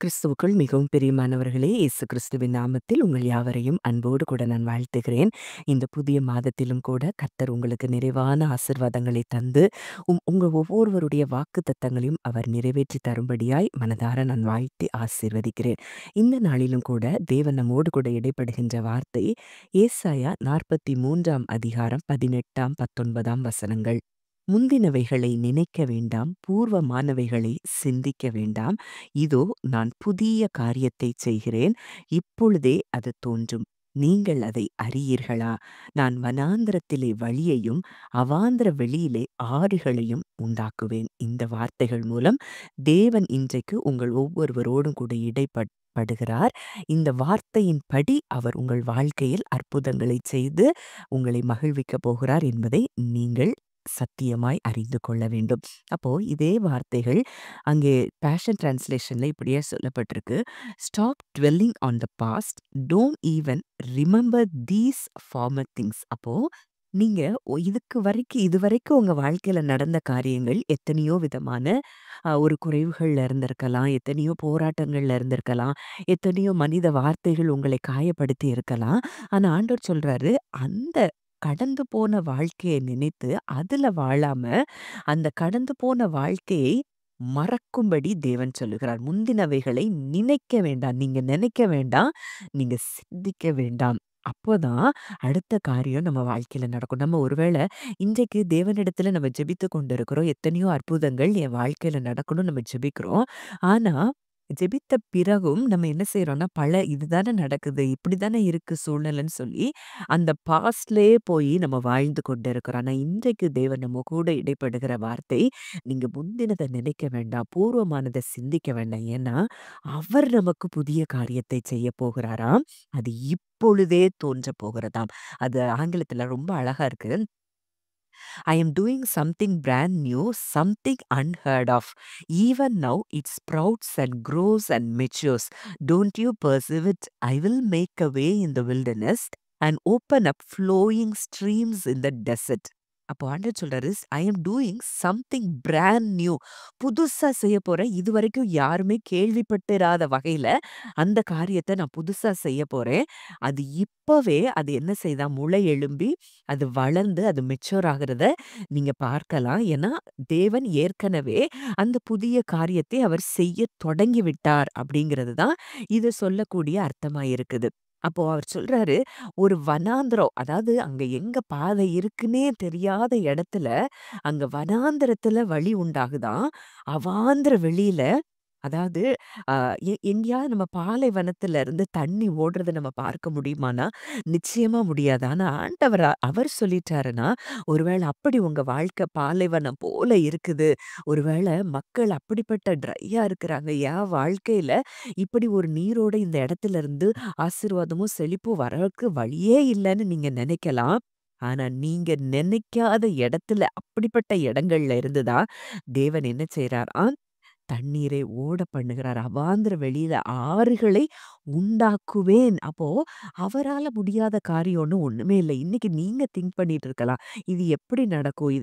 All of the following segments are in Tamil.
கிறிஸ்துவுக்குள் மிகவும் பிரியமானவர்களே, இயேசு கிறிஸ்துவின் நாமத்தில் உங்கள் யாவரையும் அன்போடு கூட நான் வாழ்த்துகிறேன். இந்த புதிய மாதத்திலும் கூட கர்த்தர் உங்களுக்கு நிறைவான ஆசீர்வாதங்களை தந்து, உங்க ஒவ்வொருவருடைய வாக்குத்தத்தங்களையும் அவர் நிறைவேற்றி தரும்படியாய் மனதார நான் வாழ்த்தி ஆசீர்வதிக்கிறேன். இந்த நாளிலும் கூட தேவன் நம்மோடு கூட இடைப்படுகின்ற வார்த்தை ஏசாயா 43ஆம் அதிகாரம் 18ஆம் 19ஆம் வசனங்கள். முந்தினவைகளை நினைக்க வேண்டாம், பூர்வமானவைகளை சிந்திக்க வேண்டாம். இதோ நான் புதிய காரியத்தைச் செய்கிறேன், இப்பொழுதே அது தோன்றும். நீங்கள் அதை அறியீர்களா? நான் வனாந்திரத்திலே வழியையும், அவாந்திர வெளியிலே ஆறுகளையும் உண்டாக்குவேன். இந்த வார்த்தைகள் மூலம் தேவன் இன்றைக்கு உங்கள் ஒவ்வொருவரோடும் கூட படுகிறார். இந்த வார்த்தையின்படி அவர் உங்கள் வாழ்க்கையில் அற்புதங்களை செய்து உங்களை மகிழ்விக்கப் போகிறார் என்பதை நீங்கள் சத்தியமாய் அறிந்து கொள்ள வேண்டும். அப்போ இதே வார்த்தைகள் அங்கே பேஷன் டிரான்ஸ்லேஷன்ல இப்படியே சொல்லப்பட்டிருக்கு. Stop dwelling on the past, don't even remember these former things. அப்போ நீங்க இதுவரைக்கும் உங்க வாழ்க்கையில நடந்த காரியங்கள் எத்தனையோ விதமான ஒரு குறைவுகள்ல இருந்திருக்கலாம், எத்தனையோ போராட்டங்கள்ல இருந்திருக்கலாம், எத்தனையோ மனித வார்த்தைகள் உங்களை காயப்படுத்தி இருக்கலாம். ஆனா ஆண்டவர் சொல்றாரு, அந்த கடந்து போன வாழ்க்கையை நினைத்து அதுல வாழாம, அந்த கடந்து போன வாழ்க்கையை மறக்கும்படி தேவன் சொல்லுகிறார். முந்தினவைகளை நினைக்க வேண்டாம். நீங்க நினைக்க வேண்டாம். நீங்க சிந்திக்க வேண்டாம். அப்போதான் அடுத்த காரியம் நம்ம வாழ்க்கையில நடக்கும். நம்ம ஒருவேளை இன்றைக்கு தேவனிடத்துல நம்ம ஜெபித்துக் கொண்டிருக்கிறோம். எத்தனையோ அற்புதங்கள் என் வாழ்க்கையில நடக்கணும்னு நம்ம ஜெபிக்கிறோம். ஆனா, ஜெபித்த பிறகும் நம்ம என்ன செய்றோம்னா, இதுதானே நடக்குது, இப்படித்தானே இருக்கு சூழ்நிலைன்னு சொல்லி, அந்த பாஸ்ட்லயே போய் நம்ம வாழ்ந்து கொண்டு இருக்கிறோம். ஆனா இன்றைக்கு தேவன் நம்ம கூட இடைப்படுகிற வார்த்தை, நீங்க முந்தினத நினைக்க வேண்டாம், பூர்வமானத சிந்திக்க வேண்டாம். ஏன்னா, அவர் நமக்கு புதிய காரியத்தை செய்ய போகிறாராம். அது இப்பொழுதே தோன்றப் போகிறதாம். அது ஆங்கிலத்துல ரொம்ப அழகா இருக்கு. I am doing something brand new, something unheard of. Even now it sprouts and grows and matures. Don't you perceive it? I will make a way in the wilderness and open up flowing streams in the desert. அப்போ ஆண்டவர் சொல்றாரு, I am doing something brand new. புதுசா செய்ய போறேன். இதுவரைக்கும் யாருமே கேள்விப்பட்டிராத வகையில அந்த காரியத்தை நான் புதுசா செய்ய போறேன். அது இப்பவே அது என்ன செய்தா முளை எழும்பி அது வளர்ந்து அது மெச்சூர் ஆகுறத நீங்க பார்க்கலாம். ஏன்னா தேவன் ஏற்கனவே அந்த புதிய காரியத்தை அவர் செய்ய தொடங்கி விட்டார் அப்படிங்கிறது தான் இது சொல்லக்கூடிய அர்த்தமா இருக்குது. அப்போ அவர் சொல்றாரு, ஒரு வனாந்திரம், அதாவது அங்க எங்க பாதை இருக்குன்னே தெரியாத இடத்துல, அங்க வனாந்திரத்துல வழி உண்டாகுதாம். அவாந்திர வெளியில, அதாவது அ எங்கேயாவது நம்ம பாலைவனத்துல இருந்து தண்ணி ஓடுறத நம்ம பார்க்க முடியுமான்னா, நிச்சயமா முடியாது. ஆனா ஆண்டவர் அவர் சொல்லிட்டாருன்னா, ஒருவேளை அப்படி உங்க வாழ்க்கை பாலைவனம் போல இருக்குது. ஒருவேளை மக்கள் அப்படிப்பட்ட ட்ரையா இருக்கிறாங்க. என் வாழ்க்கையில இப்படி ஒரு நீரோட இந்த இடத்துல இருந்து ஆசீர்வாதமும் செழிப்பும் வரக்கு வழியே இல்லன்னு நீங்க நினைக்கலாம். ஆனா நீங்க நினைக்காத இடத்துல, அப்படிப்பட்ட இடங்கள்ல இருந்து தான் தேவன் என்ன செய்றாராம், தண்ணீரை ஓட பண்ணுகிறார். அவாந்திர வெளியில ஆறுகளை உண்டாக்குவேன். அப்போ அவரால முடியாத காரியம் ஒண்ணுமே இல்ல. இன்னைக்கு நீங்க திங்க் பண்ணிட்டு இருக்கலாம். இது எப்படி நடக்கும்?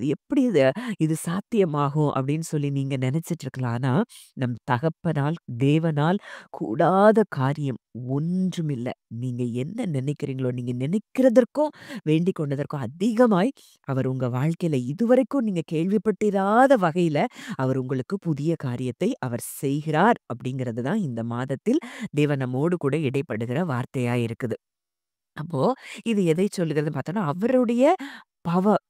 இது சாத்தியமாகும் அப்படின்னு சொல்லி நீங்க நினைச்சிட்டு இருக்கலாம். ஆனா, நம் தகப்பனால், தேவனால் கூடாத காரியம் ஒன்றுமில்ல. நீங்க என்ன நினைக்கிறீங்களோ, நீங்க நினைக்கிறதற்கும் வேண்டிக் கொண்டதற்கும் அதிகமாய் அவர் உங்க வாழ்க்கையில இதுவரைக்கும் நீங்க கேள்விப்பட்டிராத வகையில அவர் உங்களுக்கு புதிய காரியத்தை அவர் செய்கிறார் அப்படிங்கிறது தான் இந்த மாதத்தில் தேவன் நம்மோடு கூட இடைப்படுகிற வார்த்தையா இருக்குது. அப்போ இது எதை சொல்லுகிறது பார்த்தோம்னா, அவருடைய பவர்,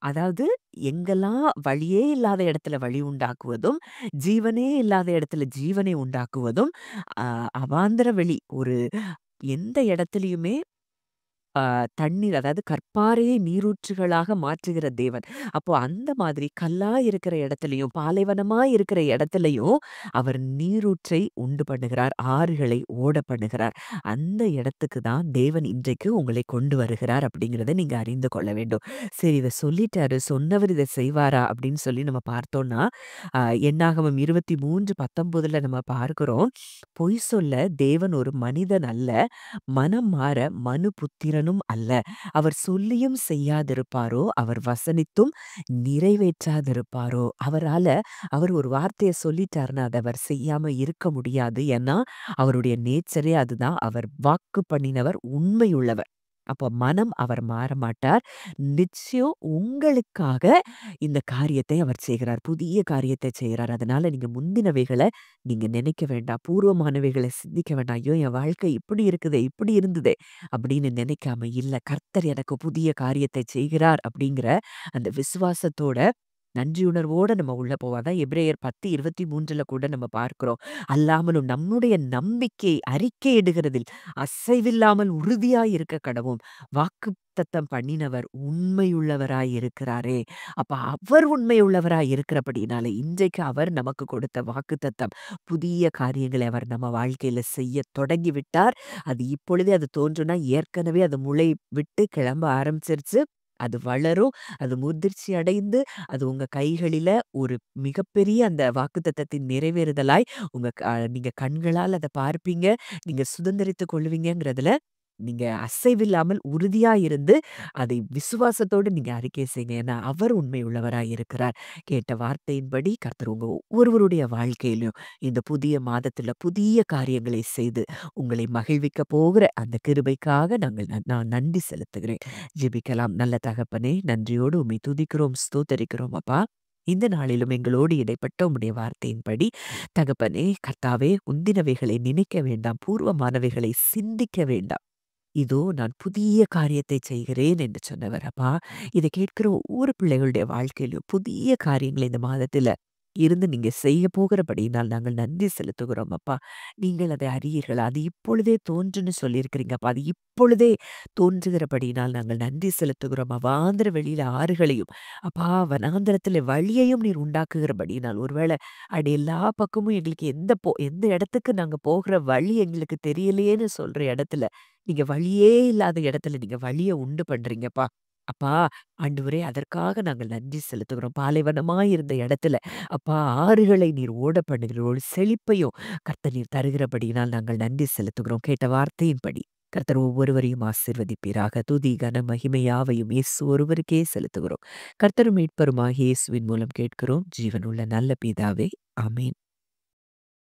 அதாவது எங்கெல்லாம் வழியே இல்லாத இடத்துல வழி உண்டாக்குவதும், ஜீவனே இல்லாத இடத்துல ஜீவனை உண்டாக்குவதும், அ அவாந்தர வெளி ஒரு எந்த இடத்துலயுமே ஆ தண்ணீர், அதாவது கற்பாறையை நீரூற்றுகளாக மாற்றுகிற தேவன். அப்போ அந்த மாதிரி கல்லா இருக்கிற இடத்துலயும், பாலைவனமா இருக்கிற இடத்துலயும் அவர் நீரூற்றை உண்டு பண்ணுகிறார். ஆறுகளை ஓட பண்ணுகிறார். அந்த இடத்துக்கு தான் தேவன் இன்றைக்கு உங்களை கொண்டு வருகிறார் அப்படிங்கிறத நீங்க அறிந்து கொள்ள வேண்டும். சரி, இத சொல்லிட்டாரு, சொன்னவர் இத செய்வாரா அப்படின்னு சொல்லி நம்ம பார்த்தோம்னா, என்னாகமம் 23:19 நம்ம பார்க்கிறோம். பொய் சொல்ல தேவன் ஒரு மனிதன் அல்ல, மனம் மாற மனுபுத்திரனும் மாயக்காரனும் அல்ல. அவர் சொல்லியும் செய்யாதிருப்பாரோ, அவர் வசனித்தும் நிறைவேற்றாதிருப்பாரோ. அவர் ஒரு வார்த்தைய சொல்லிட்டாருன்னா, அத அவர் செய்யாம இருக்க முடியாது. ஏன்னா, அவருடைய நேச்சரே அதுதான். அவர் வாக்கு பண்ணினவர் உண்மையுள்ளவர். அப்ப மனம் அவர் மாறமாட்டார். நிச்சயம் உங்களுக்காக இந்த காரியத்தை அவர் செய்கிறார். புதிய காரியத்தை செய்றார். அதனால நீங்க முந்தினவைகள நீங்க நினைக்க வேண்டாம். பூர்வமானவைகள சிந்திக்க வேண்டாம். ஐயோ! என் வாழ்க்கை இப்படி இருக்குதே, இப்படி இருந்ததே அப்படின்னு நினைக்காம, இல்ல கர்த்தர் எனக்கு புதிய காரியத்தை செய்கிறார் அப்படிங்கிற அந்த விசுவாசத்தோட நன்றியுணர்வோட நம்ம உள்ள போவோம். அதான் எபிரேயர் 10:23 கூட நம்ம பார்க்கிறோம். அல்லாமலும் நம்முடைய நம்பிக்கை அறிக்கையிடுகிறதில் அசைவில்லாமல் உறுதியாய் இருக்க கடவோம். வாக்குத்தத்தம் பண்ணினவர் உண்மையுள்ளவராய் இருக்கிறாரே! அப்ப அவர் உண்மையுள்ளவராய் இருக்கிறபடினால, இன்றைக்கு அவர் நமக்கு கொடுத்த வாக்குத்தத்தம், புதிய காரியங்களை அவர் நம்ம வாழ்க்கையில செய்யத் தொடங்கிவிட்டார். அது இப்பொழுதே அது தோன்றுனா, ஏற்கனவே அது முளை விட்டு கிளம்ப ஆரம்பிச்சிருச்சு. அது வளரும். அது முதிர்ச்சி அடைந்து, அது உங்க கைகளில ஒரு மிகப்பெரிய அந்த வாக்குத்தத்தத்தின் நிறைவேறுதலாய் நீங்க கண்களால் அத பார்ப்பீங்க. நீங்க சுதந்தரித்துக் கொள்ளுவீங்கங்கிறதுல நீங்க அசைவில்லாமல் உறுதியா இருந்து, அதை விசுவாசத்தோடு நீங்க அறிக்கை செய்யுங்க. ஏன்னா, அவர் உண்மை உள்ளவராய் இருக்கிறார். கேட்ட வார்த்தையின்படி கர்த்தர் உங்க ஒவ்வொருவருடைய வாழ்க்கையிலும் இந்த புதிய மாதத்துல புதிய காரியங்களை செய்து, உங்களை மகிழ்விக்க போகிற அந்த கிருபைக்காக நான் நன்றி செலுத்துகிறேன். ஜெபிக்கலாம். நல்ல தகப்பனே, நன்றியோடு உம்மை துதிக்கிறோம், ஸ்தோத்தரிக்கிறோம் அப்பா. இந்த நாளிலும் எங்களோடு இடைப்பட்ட உம்முடைய வார்த்தையின்படி, தகப்பனே, கர்த்தாவே, முந்தினவைகளை நினைக்க வேண்டாம், பூர்வமானவைகளை சிந்திக்க வேண்டாம். இதோ நான் புதிய காரியத்தை செய்கிறேன் என்று சொன்னவர் அப்பா. இதை கேட்கிற ஒவ்வொரு பிள்ளைகளுடைய வாழ்க்கையிலும் புதிய காரியங்களை இந்த மாதத்துல இருந்து நீங்க செய்ய போகிறபடியினால் நாங்கள் நன்றி செலுத்துகிறோம் அப்பா. நீங்கள் அதை அறியீர்கள். அது இப்பொழுதே தோன்றுன்னு சொல்லியிருக்கிறீங்க அப்பா. அது இப்பொழுதே தோன்றுகிறபடியினால் நாங்கள் நன்றி செலுத்துகிறோம். அவாந்திர வெளியில ஆறுகளையும் அப்பா, வனாந்திரத்துல வழியையும் நீர் உண்டாக்குகிறபடியினால், ஒருவேளை அடி எல்லா பக்கமும் எங்களுக்கு எந்த இடத்துக்கு நாங்க போகிற வழி எங்களுக்கு தெரியலையேன்னு சொல்ற இடத்துல, நீங்க வழியே இல்லாத இடத்துல நீங்க வழிய உண்டு பண்றீங்கப்பா. அப்பா, ஆண்டவரே, அதற்காக நாங்கள் நன்றி செலுத்துகிறோம். பாலைவனமாய் இருந்த இடத்துல, அப்பா, ஆறுகளை நீர் ஓட பண்ணுகிறீர். ஒரு செழிப்பையும் கர்த்தர் நீர் தருகிறபடியினால் நாங்கள் நன்றி செலுத்துகிறோம். கேட்ட வார்த்தையின்படி கர்த்தர் ஒவ்வொருவரையும் ஆசீர்வதிப்பீராக. துதி, கன, மகிமை யாவையும் இயேசு ஒருவருக்கே செலுத்துகிறோம். கர்த்தரும் மீட்பருமாகிய இயேசுவின் மூலம் கேட்கிறோம். ஜீவனுள்ள நல்ல பிதாவே. ஆமென்.